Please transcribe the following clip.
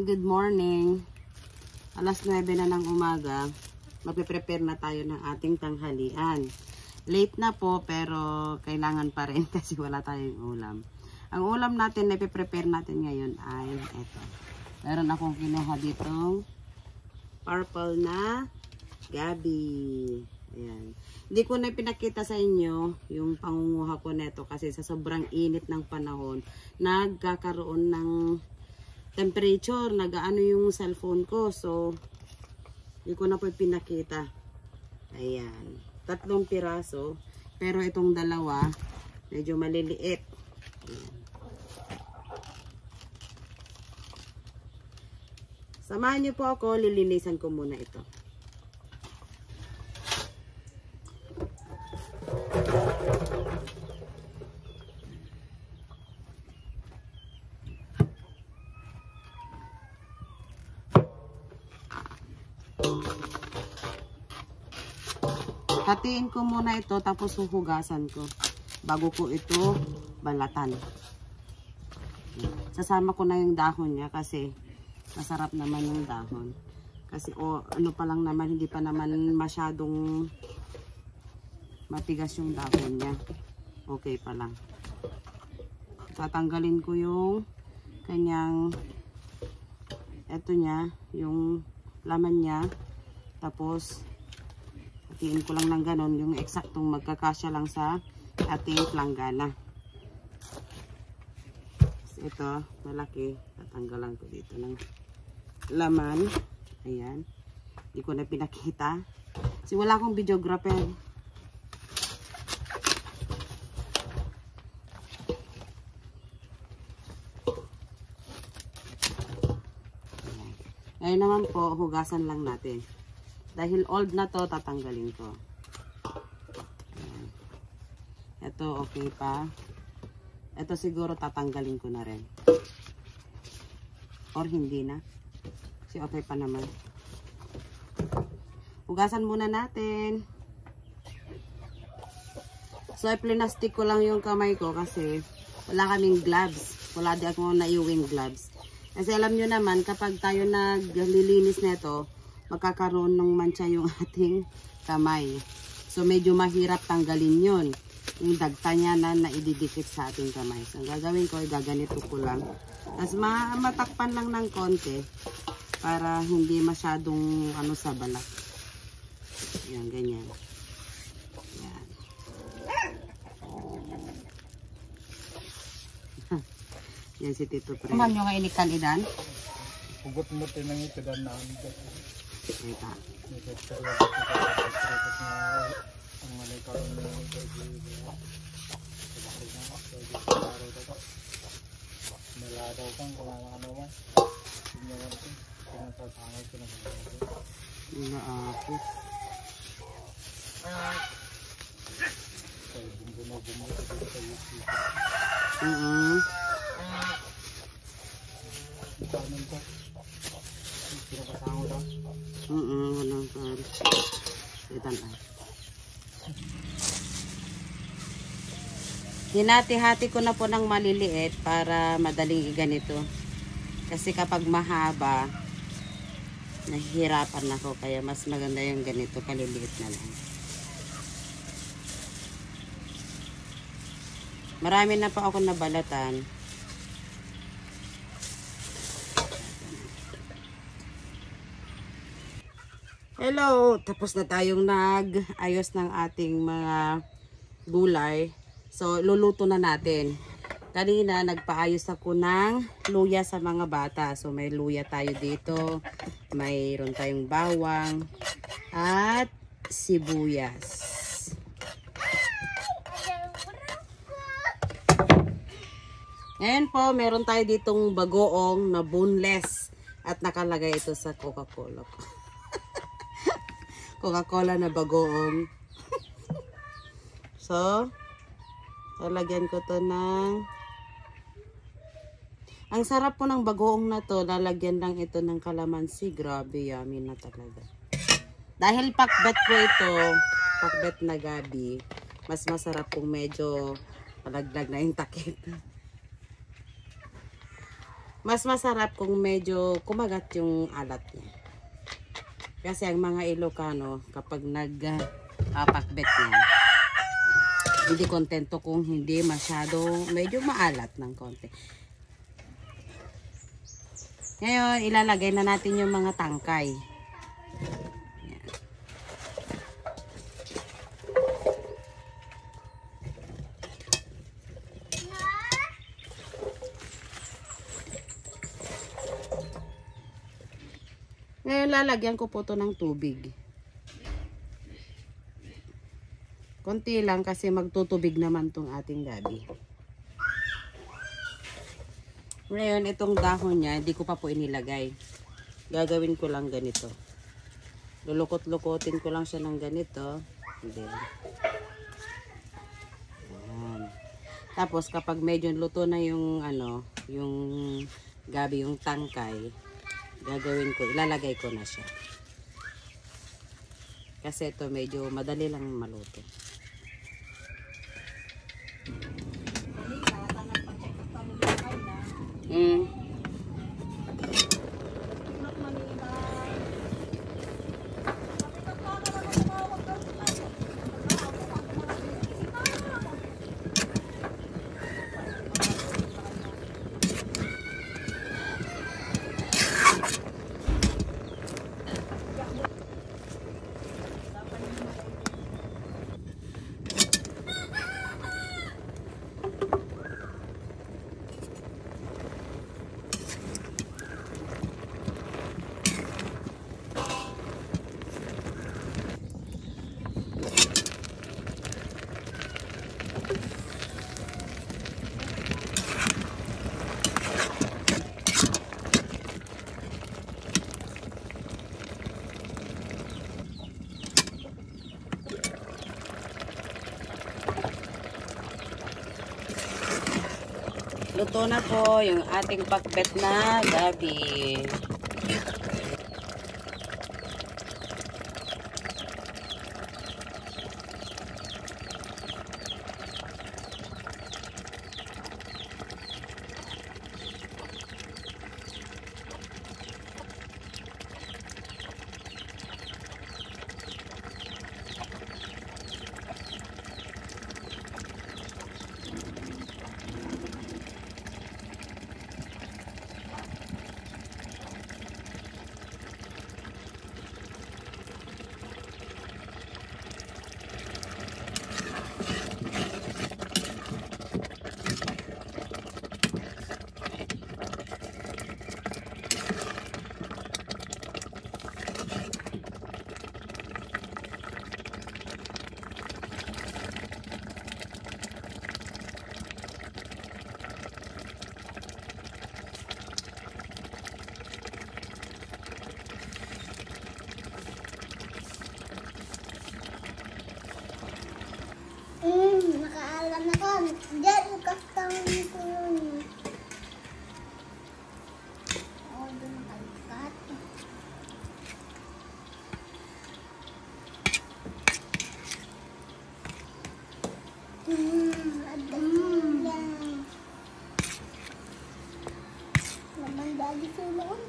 good morning. Alas 9 na ng umaga. Magpe-prepare na tayo ng ating tanghalian. Late na po pero kailangan pa rin kasi wala tayong ulam. Ang ulam natin na ipe-prepare natin ngayon ay ito. Meron akong kinuha ditong purple na gabi. Ayan. Hindi ko na pinakita sa inyo yung pangunguha ko neto kasi sa sobrang init ng panahon, nagkakaroon ng temperature, nagaano yung cellphone ko. So, hindi ko na po pinakita. Ayan. 3 piraso. Pero itong dalawa, medyo maliliit. Ayan. Samahan niyo po ako, lilinisan ko muna ito. Hatiin ko muna ito tapos huhugasan ko bago ko ito balatan. Sasama ko na yung dahon niya kasi masarap naman yung dahon. Kasi ano pa lang naman, hindi pa naman masyadong matigas yung dahon niya. Okay pa lang. Tatanggalin ko yung kanyang eto niya, yung laman niya. Tapos hatiin ko lang ng ganon, yung eksaktong magkakasya lang sa ating planggana. Ito, malaki. Tatanggalan ko dito ng laman. Ayan. Hindi ko na pinakita. Kasi wala akong videographer. Ngayon naman po, hugasan lang natin. Dahil old na to, tatanggalin ko. Ayan. Ito, okay pa. Ito siguro tatanggalin ko na rin. Or hindi na. Kasi okay pa naman. Hugasan muna natin. So, plinastic ko lang yung kamay ko kasi wala kaming gloves. Wala di ako naiuwing gloves. Kasi alam nyo naman, kapag tayo naglilinis nito, magkakaroon ng mancha yung ating kamay. So, medyo mahirap tanggalin yun. Yung dagta niya na naididikit sa ating kamay. So, ang gagawin ko, gaganito ko lang. Tapos, matakpan lang ng konti para hindi masyadong ano sa balat. Yan, ganyan. Yan. Yan si Tito Pre. Kuman nyo nga inikan idan? Hugot mo tinang itidan na Ita. Naladaw kang kung ano man. Tingnan ko. Pinasasangay ko na. Inaapit. Kaya bumbuno-bumbuno sa YouTube. Kanin ko. Pinapasangay daw. Walang pari. Itan ay. Hinati-hati ko na po ng maliliit para madaling iganito. Kasi kapag mahaba, nahihirapan ako. Kaya mas maganda yung ganito, kaliliit na lang. Marami na po ako nabalatan. Hello! Tapos na tayong nag-ayos ng ating mga gulay. So, luluto na natin. Kanina, nagpaayos ako ng luya sa mga bata. So, may luya tayo dito. Mayroon tayong bawang at sibuyas. Ngayon po, meron tayo ditong bagoong na boneless. At nakalagay ito sa Coca-Cola. Coca-Cola na bagoong. So, lalagyan ko to ng... Ang sarap po ng bagoong na to, lalagyan lang ito ng kalamansi. Grabe, yummy na talaga. Dahil pakbet po ito, pakbet na gabi, mas masarap kung medyo palaglag na yung takip. Mas masarap kung medyo kumagat yung alat niya. Kasi ang mga Ilocano, kapag nagpakbet niya, hindi kontento kung hindi masyado, medyo maalat ng konti. Ngayon, ilalagay na natin yung mga tangkay. Yan. Ngayon, lalagyan ko po ito ng tubig. Konti lang kasi magtutubig naman tong ating gabi. Ngayon, itong dahon niya, hindi ko pa po inilagay. Gagawin ko lang ganito. Lulukot-lukotin ko lang siya ng ganito. Then, ayan. Tapos, kapag medyo luto na yung, yung gabi, yung tangkay, gagawin ko, ilalagay ko na siya. Kasi ito medyo madali lang maluto. Luto na po yung ating pakbet na gabi. Nakaalam na ko. Diyan, kastang ko yun. Oo, doon nakalikat. Laman dali sa noon.